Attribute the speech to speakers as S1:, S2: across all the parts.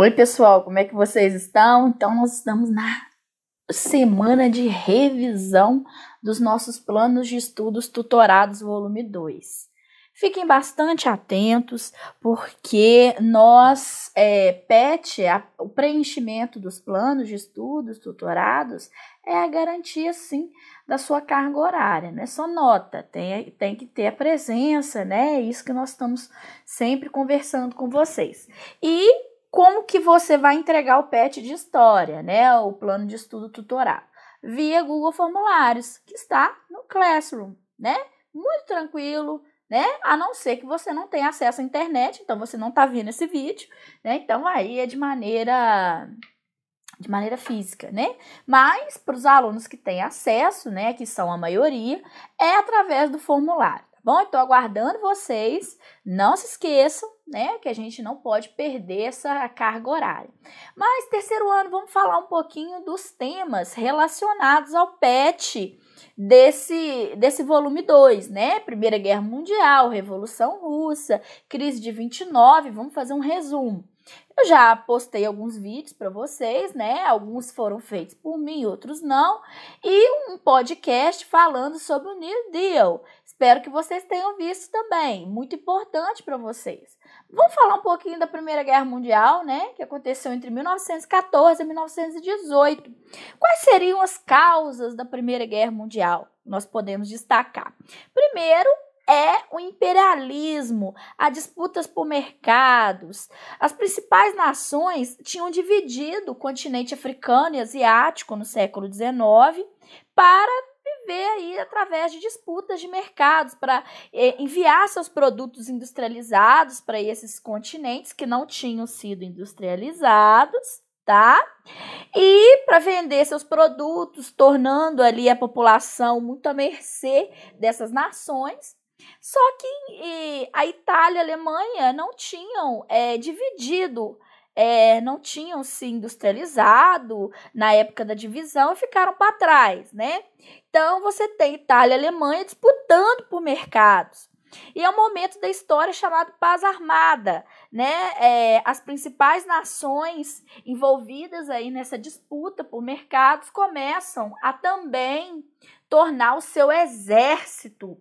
S1: Oi, pessoal, como é que vocês estão? Então, nós estamos na semana de revisão dos nossos planos de estudos tutorados, volume 2. Fiquem bastante atentos, porque o preenchimento dos planos de estudos tutorados é a garantia, sim, da sua carga horária, não é só nota, tem que ter a presença, né? É isso que nós estamos sempre conversando com vocês. E como que você vai entregar o PET de história, né? O plano de estudo tutorado? Via Google Formulários, que está no Classroom, né? Muito tranquilo, né? A não ser que você não tenha acesso à internet, então você não está vendo esse vídeo, né? Então aí é de maneira física, né? Mas para os alunos que têm acesso, né, que são a maioria, é através do formulário, tá bom? Estou aguardando vocês, não se esqueçam, né, que a gente não pode perder essa carga horária. Mas terceiro ano, vamos falar um pouquinho dos temas relacionados ao PET desse volume 2, né? Primeira Guerra Mundial, Revolução Russa, crise de 29, vamos fazer um resumo. Eu já postei alguns vídeos para vocês, né? Alguns foram feitos por mim, outros não. E um podcast falando sobre o New Deal. Espero que vocês tenham visto também. Muito importante para vocês. Vamos falar um pouquinho da Primeira Guerra Mundial, né? Que aconteceu entre 1914 e 1918. Quais seriam as causas da Primeira Guerra Mundial? Nós podemos destacar. Primeiro, o imperialismo, as disputas por mercados. As principais nações tinham dividido o continente africano e asiático no século XIX para viver aí através de disputas de mercados, para enviar seus produtos industrializados para esses continentes que não tinham sido industrializados, tá? E para vender seus produtos, tornando ali a população muito à mercê dessas nações. Só que a Itália e a Alemanha não tinham não tinham se industrializado na época da divisão e ficaram para trás, né? Então, você tem Itália e Alemanha disputando por mercados. E é um momento da história chamado Paz Armada, né? As principais nações envolvidas aí nessa disputa por mercados começam a também tornar o seu exército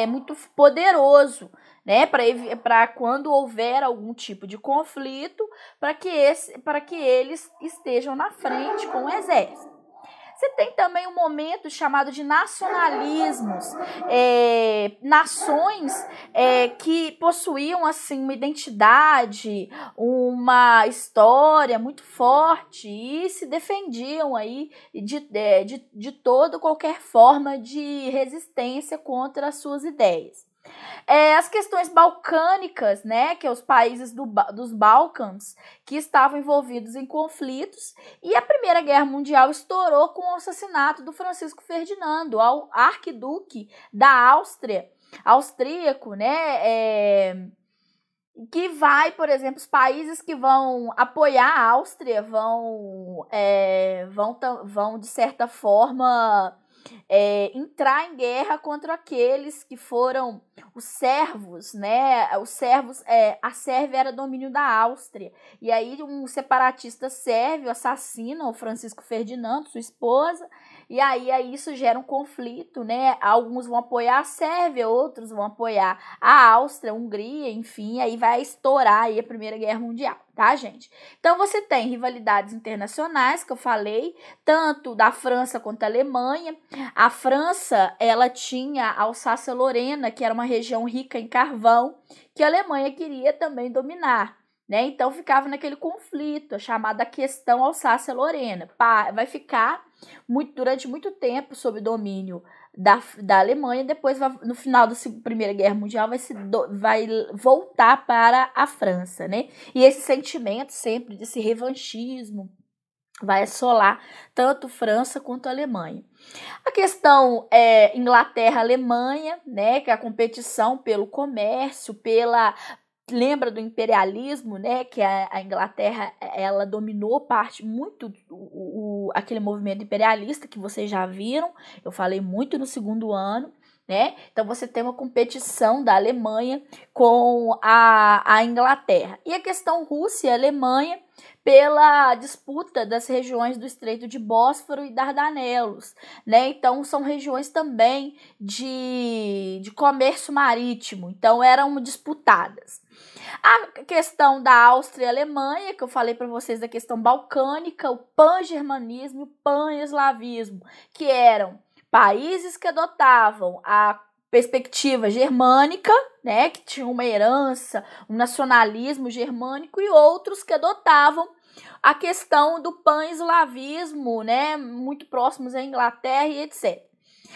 S1: muito poderoso, né, para quando houver algum tipo de conflito, para que eles estejam na frente com o exército. Você tem também um momento chamado de nacionalismos, nações que possuíam assim uma identidade, uma história muito forte e se defendiam aí de toda qualquer forma de resistência contra as suas ideias. As questões balcânicas, né, que é os países dos Balcãs, que estavam envolvidos em conflitos, e a Primeira Guerra Mundial estourou com o assassinato do Francisco Ferdinando, ao arquiduque da Áustria, austríaco, né, que vai, por exemplo, os países que vão apoiar a Áustria vão de certa forma entrar em guerra contra aqueles que foram os servos, né? Os servos, a Sérvia era domínio da Áustria. E aí um separatista sérvio assassina o Francisco Ferdinando, sua esposa, e aí isso gera um conflito, né? Alguns vão apoiar a Sérvia, outros vão apoiar a Áustria, a Hungria, enfim, aí vai estourar aí a Primeira Guerra Mundial, tá, gente? Então você tem rivalidades internacionais, que eu falei, tanto da França quanto da Alemanha. A França, ela tinha a Alsácia-Lorena, que era uma região rica em carvão, que a Alemanha queria também dominar, né? Então ficava naquele conflito, chamada questão Alsácia-Lorena. Vai ficar durante muito tempo sob domínio da Alemanha, depois no final da Primeira Guerra Mundial vai voltar para a França, né? E esse sentimento sempre desse revanchismo vai assolar tanto França quanto Alemanha. A questão é Inglaterra-Alemanha, né, que é a competição pelo comércio, lembra do imperialismo, né, que a Inglaterra ela dominou muito aquele movimento imperialista que vocês já viram, eu falei muito no segundo ano, né? Então você tem uma competição da Alemanha com a Inglaterra. E a questão Rússia e Alemanha pela disputa das regiões do Estreito de Bósforo e Dardanelos, né? Então são regiões também de comércio marítimo, então eram disputadas. A questão da Áustria e Alemanha, que eu falei para vocês da questão balcânica, o pan-germanismo e o pan-eslavismo, que eram países que adotavam a perspectiva germânica, né, que tinham uma herança, um nacionalismo germânico, e outros que adotavam a questão do pan-eslavismo, né, muito próximos à Inglaterra e etc.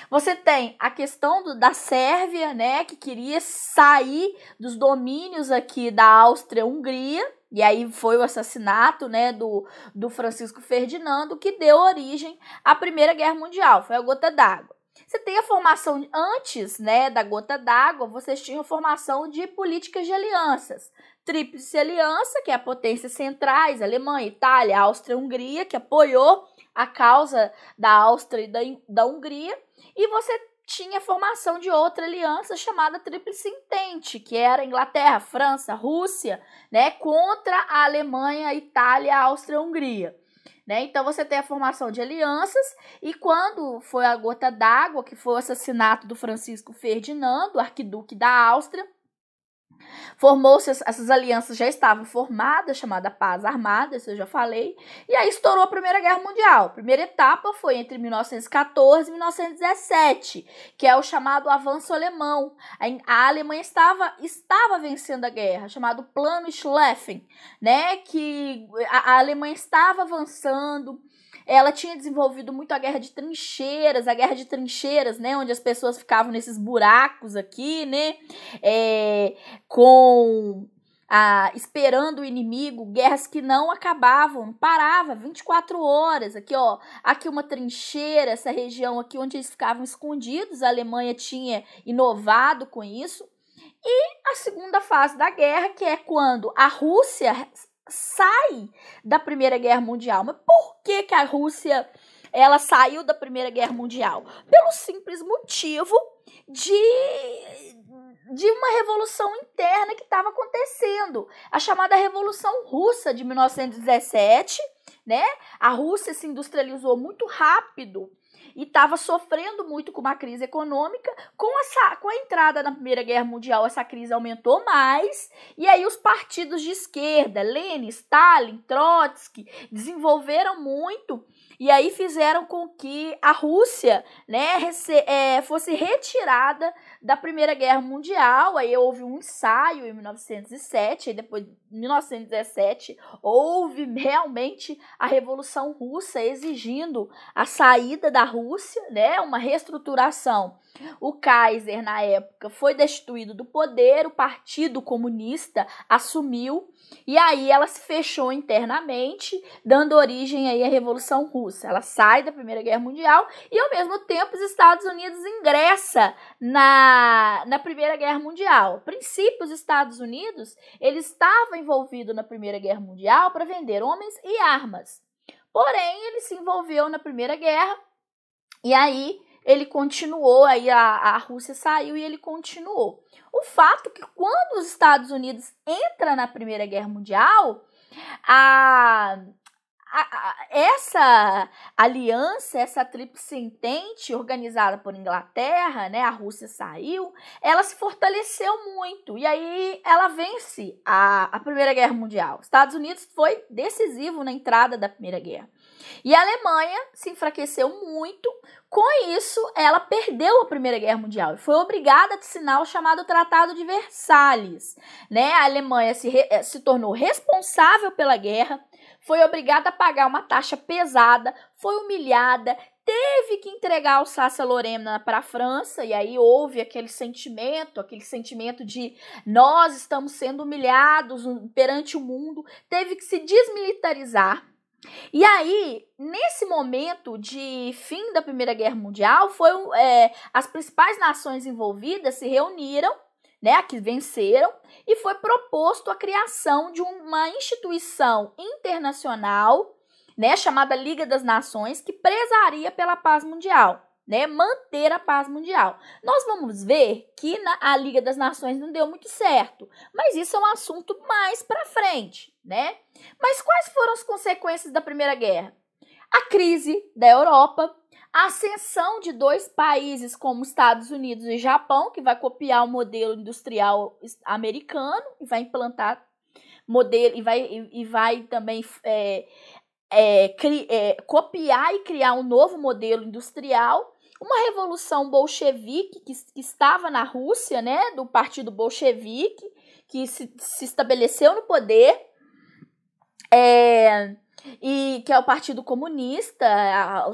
S1: Você tem a questão da Sérvia, né, que queria sair dos domínios aqui da Áustria-Hungria, e aí foi o assassinato, né, do Francisco Ferdinando, que deu origem à Primeira Guerra Mundial, foi a gota d'água. Você tem a formação, antes, né, da gota d'água, vocês tinham a formação de políticas de alianças. Tríplice Aliança, que é a potência centrais, Alemanha, Itália, Áustria, Hungria, que apoiou a causa da Áustria e da Hungria, e você tinha a formação de outra aliança chamada Tríplice Entente, que era Inglaterra, França, Rússia, né, contra a Alemanha, Itália, Áustria, Hungria. Né? Então você tem a formação de alianças, e quando foi a gota d'água, que foi o assassinato do Francisco Ferdinando, arquiduque da Áustria, formou-se, essas alianças já estavam formadas, chamada Paz Armada, isso eu já falei, e aí estourou a Primeira Guerra Mundial. A primeira etapa foi entre 1914 e 1917, que é o chamado avanço alemão. A Alemanha estava vencendo a guerra, chamado Plano Schlieffen, né, que a Alemanha estava avançando. Ela tinha desenvolvido muito a guerra de trincheiras, né, onde as pessoas ficavam nesses buracos aqui, né, esperando o inimigo, guerras que não acabavam, não parava, 24 horas, aqui uma trincheira, essa região aqui onde eles ficavam escondidos, a Alemanha tinha inovado com isso. E a segunda fase da guerra, que é quando a Rússia sai da Primeira Guerra Mundial. Mas por que a Rússia ela saiu da Primeira Guerra Mundial? Pelo simples motivo de uma revolução interna que estava acontecendo, a chamada Revolução Russa de 1917, né? A Rússia se industrializou muito rápido e estava sofrendo muito com uma crise econômica. Com a entrada na Primeira Guerra Mundial, essa crise aumentou mais, e aí os partidos de esquerda, Lenin, Stalin, Trotsky, desenvolveram muito, e aí fizeram com que a Rússia, né, fosse retirada da Primeira Guerra Mundial. Aí houve um ensaio em 1907, e depois, em 1917, houve realmente a Revolução Russa exigindo a saída da Rússia, né, uma reestruturação. O Kaiser, na época, foi destituído do poder, o Partido Comunista assumiu, e aí ela se fechou internamente, dando origem aí à Revolução Russa. Ela sai da Primeira Guerra Mundial e, ao mesmo tempo, os Estados Unidos ingressa na Primeira Guerra Mundial. A princípio, os Estados Unidos eles estavam envolvidos na Primeira Guerra Mundial para vender homens e armas. Porém, ele se envolveu na Primeira Guerra, e aí ele continuou, aí a Rússia saiu e ele continuou. O fato que quando os Estados Unidos entram na Primeira Guerra Mundial, essa aliança, essa tríplice entente organizada por Inglaterra, né, a Rússia saiu, ela se fortaleceu muito, e aí ela vence a Primeira Guerra Mundial. Os Estados Unidos foi decisivo na entrada da Primeira Guerra. E a Alemanha se enfraqueceu muito. Com isso, ela perdeu a Primeira Guerra Mundial e foi obrigada a assinar o chamado Tratado de Versalhes, né? A Alemanha se tornou responsável pela guerra, foi obrigada a pagar uma taxa pesada, foi humilhada, teve que entregar Alsácia-Lorena para a França, e aí houve aquele sentimento de nós estamos sendo humilhados perante o mundo, teve que se desmilitarizar. E aí, nesse momento de fim da Primeira Guerra Mundial, as principais nações envolvidas se reuniram, né, que venceram, e foi proposto a criação de uma instituição internacional, né, chamada Liga das Nações, que prezaria pela paz mundial. né, manter a paz mundial. Nós vamos ver que a Liga das Nações não deu muito certo, mas isso é um assunto mais para frente, né? Mas quais foram as consequências da Primeira Guerra? A crise da Europa, a ascensão de dois países como Estados Unidos e Japão, que vai copiar o modelo industrial americano e vai implantar modelo e vai também copiar e criar um novo modelo industrial. Uma revolução bolchevique que estava na Rússia, né, do partido bolchevique, que se estabeleceu no poder, e que é o Partido Comunista,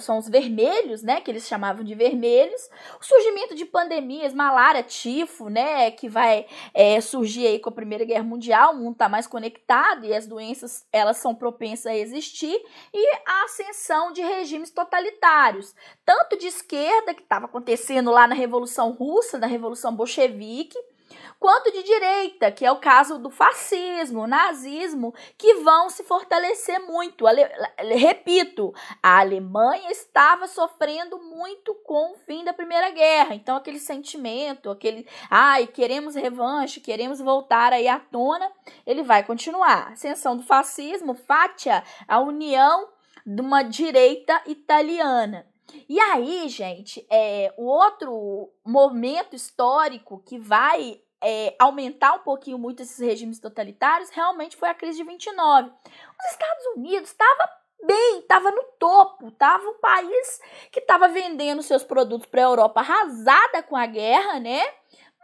S1: são os vermelhos, né, que eles chamavam de vermelhos. O surgimento de pandemias, malária, tifo, né, que vai surgir aí com a Primeira Guerra Mundial. O mundo está mais conectado e as doenças, elas são propensas a existir. E a ascensão de regimes totalitários, tanto de esquerda, que estava acontecendo lá na Revolução Russa, na Revolução Bolchevique, quanto de direita, que é o caso do fascismo, nazismo, que vão se fortalecer muito. Repito, a Alemanha estava sofrendo muito com o fim da Primeira Guerra, então aquele sentimento, queremos revanche, queremos voltar aí à tona, ele vai continuar. Ascensão do fascismo, Fátia, a união de uma direita italiana. E aí, gente, o outro momento histórico que vai aumentar um pouquinho muito esses regimes totalitários realmente foi a crise de 29. Os Estados Unidos estava bem, estava no topo, estava um país que estava vendendo seus produtos para a Europa arrasada com a guerra, né?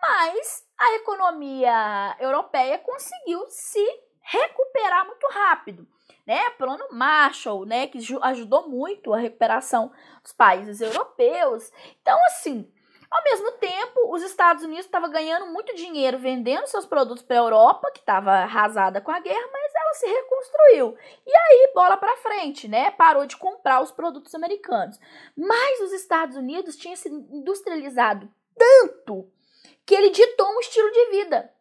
S1: Mas a economia europeia conseguiu se recuperar muito rápido, né? Plano Marshall, né, que ajudou muito a recuperação dos países europeus. Então, assim, ao mesmo tempo, os Estados Unidos estavam ganhando muito dinheiro vendendo seus produtos para a Europa, que estava arrasada com a guerra, mas ela se reconstruiu. E aí, bola para frente, né? Parou de comprar os produtos americanos. Mas os Estados Unidos tinham se industrializado tanto que ele ditou um estilo de vida.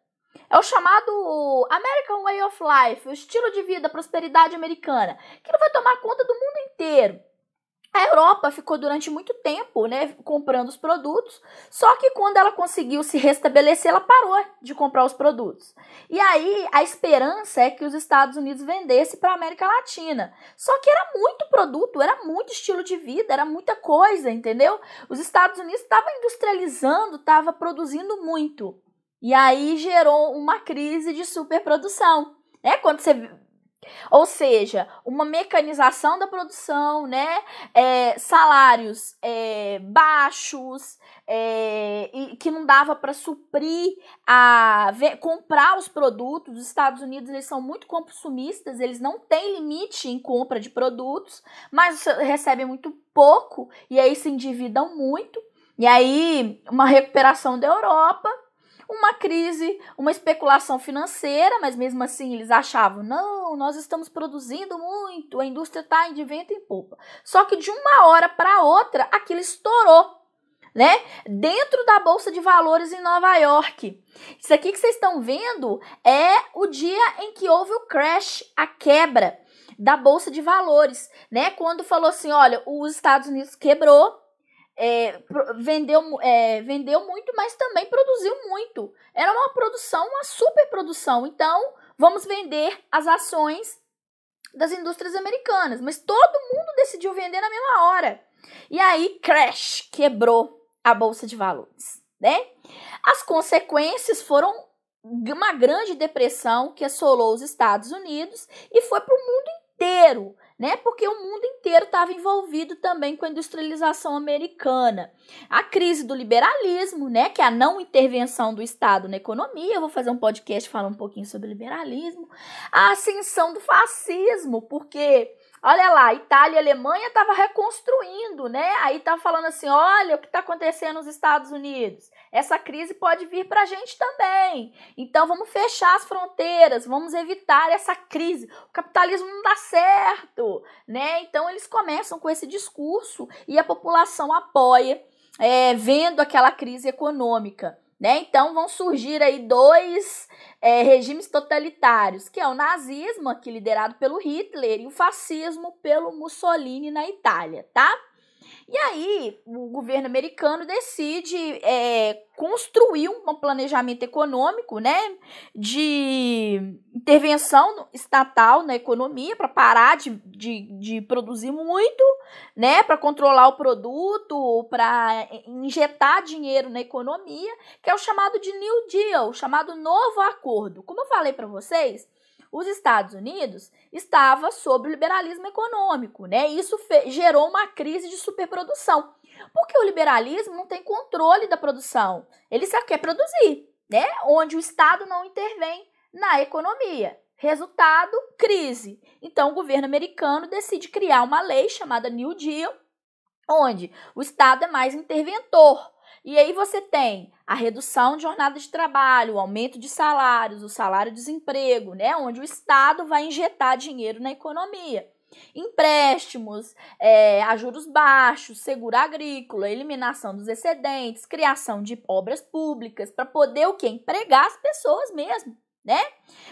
S1: É o chamado American Way of Life, o estilo de vida, a prosperidade americana, que não vai tomar conta do mundo inteiro. A Europa ficou durante muito tempo, né, comprando os produtos, só que quando ela conseguiu se restabelecer, ela parou de comprar os produtos. E aí a esperança é que os Estados Unidos vendessem para a América Latina. Só que era muito produto, era muito estilo de vida, era muita coisa, entendeu? Os Estados Unidos estavam industrializando, estavam produzindo muito. E aí gerou uma crise de superprodução, né? Ou seja, uma mecanização da produção, né? Salários baixos, e que não dava para suprir, comprar os produtos. Os Estados Unidos, eles são muito consumistas, eles não têm limite em compra de produtos, mas recebem muito pouco e aí se endividam muito. E aí uma recuperação da Europa, uma crise, uma especulação financeira, mas mesmo assim eles achavam, não, nós estamos produzindo muito, a indústria está de vento em popa. Só que de uma hora para outra, aquilo estourou, né? Dentro da Bolsa de Valores em Nova York. Isso aqui que vocês estão vendo é o dia em que houve o crash, a quebra da Bolsa de Valores, né? Quando falou assim, olha, os Estados Unidos quebrou, vendeu muito, mas também produziu muito. Era uma produção, uma superprodução. Então, vamos vender as ações das indústrias americanas. Mas todo mundo decidiu vender na mesma hora. E aí, crash, quebrou a Bolsa de Valores, né? As consequências foram uma grande depressão que assolou os Estados Unidos e foi para o mundo inteiro, né? Porque o mundo inteiro estava envolvido também com a industrialização americana. A crise do liberalismo, né? Que é a não intervenção do Estado na economia. Eu vou fazer um podcast falando um pouquinho sobre liberalismo. A ascensão do fascismo, porque olha lá, Itália e Alemanha estavam reconstruindo, né? Aí estava falando assim, olha o que está acontecendo nos Estados Unidos. Essa crise pode vir para a gente também. Então vamos fechar as fronteiras, vamos evitar essa crise. O capitalismo não dá certo, né? Então eles começam com esse discurso e a população apoia, vendo aquela crise econômica, né? Então vão surgir aí dois regimes totalitários, que é o nazismo, aqui liderado pelo Hitler, e o fascismo pelo Mussolini na Itália, tá? E aí, o governo americano decide construir um planejamento econômico, né, de intervenção estatal na economia para parar de produzir muito, né, para controlar o produto, para injetar dinheiro na economia, que é o chamado de New Deal, o chamado Novo Acordo. Como eu falei para vocês, os Estados Unidos estava sob o liberalismo econômico, né? Isso gerou uma crise de superprodução, porque o liberalismo não tem controle da produção, ele só quer produzir, né? Onde o Estado não intervém na economia. Resultado, crise. Então, o governo americano decide criar uma lei chamada New Deal, onde o Estado é mais interventor. E aí você tem a redução de jornada de trabalho, o aumento de salários, o salário-desemprego, né? Onde o Estado vai injetar dinheiro na economia. Empréstimos, a juros baixos, seguro agrícola, eliminação dos excedentes, criação de obras públicas, para poder o quê? Empregar as pessoas mesmo, né?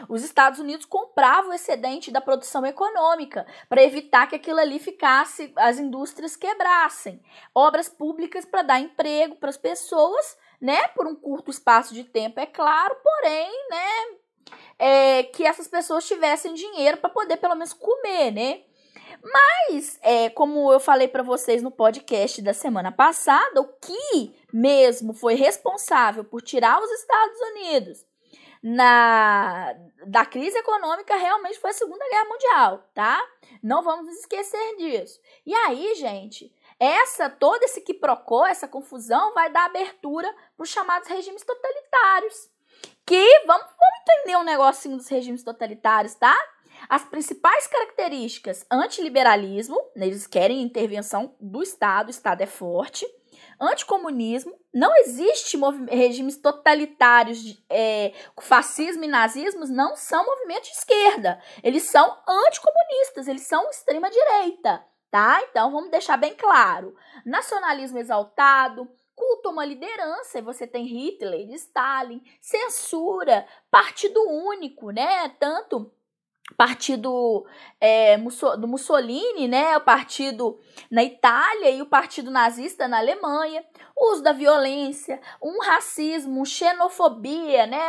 S1: Os Estados Unidos compravam o excedente da produção econômica para evitar que aquilo ali ficasse, as indústrias quebrassem. Obras públicas para dar emprego para as pessoas, né? Por um curto espaço de tempo, é claro, porém, né? Que essas pessoas tivessem dinheiro para poder pelo menos comer, né? Mas, como eu falei para vocês no podcast da semana passada, o que mesmo foi responsável por tirar os Estados Unidos da crise econômica realmente foi a Segunda Guerra Mundial, tá? Não vamos nos esquecer disso. E aí, gente, todo esse quiprocó, essa confusão vai dar abertura para os chamados regimes totalitários. Que, vamos entender um negocinho dos regimes totalitários, tá? As principais características: antiliberalismo, eles querem intervenção do Estado, o Estado é forte. Anticomunismo, não existe regimes totalitários, fascismo e nazismo não são movimentos de esquerda, eles são anticomunistas, eles são extrema-direita, tá? Então, vamos deixar bem claro. Nacionalismo exaltado, culto a uma liderança, você tem Hitler, Stalin, censura, partido único, né? Tanto partido do Mussolini, né, o partido na Itália e o partido nazista na Alemanha, o uso da violência, um racismo, xenofobia, né,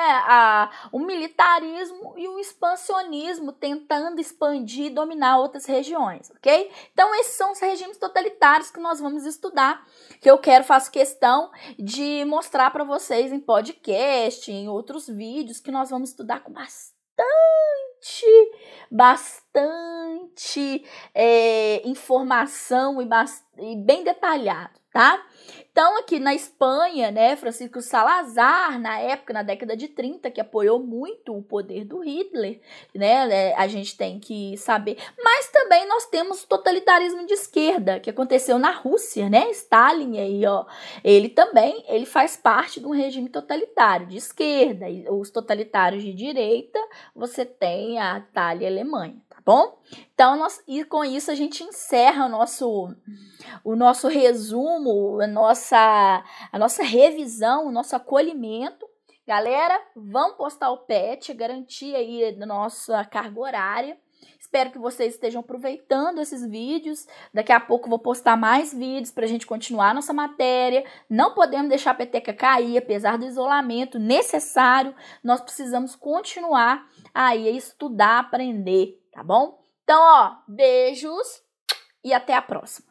S1: um militarismo e um expansionismo tentando expandir e dominar outras regiões, ok? Então esses são os regimes totalitários que nós vamos estudar, que eu faço questão de mostrar para vocês em podcast, em outros vídeos, que nós vamos estudar com bastante informação e bem detalhado, tá? Então, aqui na Espanha, né, Francisco Salazar, na época, na década de 30, que apoiou muito o poder do Hitler, né, a gente tem que saber. Mas também nós temos o totalitarismo de esquerda, que aconteceu na Rússia, né, Stalin aí, ó, ele faz parte de um regime totalitário de esquerda, e os totalitários de direita, você tem a Itália e a Alemanha, tá bom? Então, e com isso a gente encerra o nosso resumo, a nossa revisão, o nosso acolhimento. Galera, vamos postar o PET, garantir aí a nossa carga horária. Espero que vocês estejam aproveitando esses vídeos. Daqui a pouco eu vou postar mais vídeos para a gente continuar a nossa matéria. Não podemos deixar a peteca cair, apesar do isolamento necessário. Nós precisamos continuar aí a estudar, aprender, tá bom? Então, ó, beijos e até a próxima.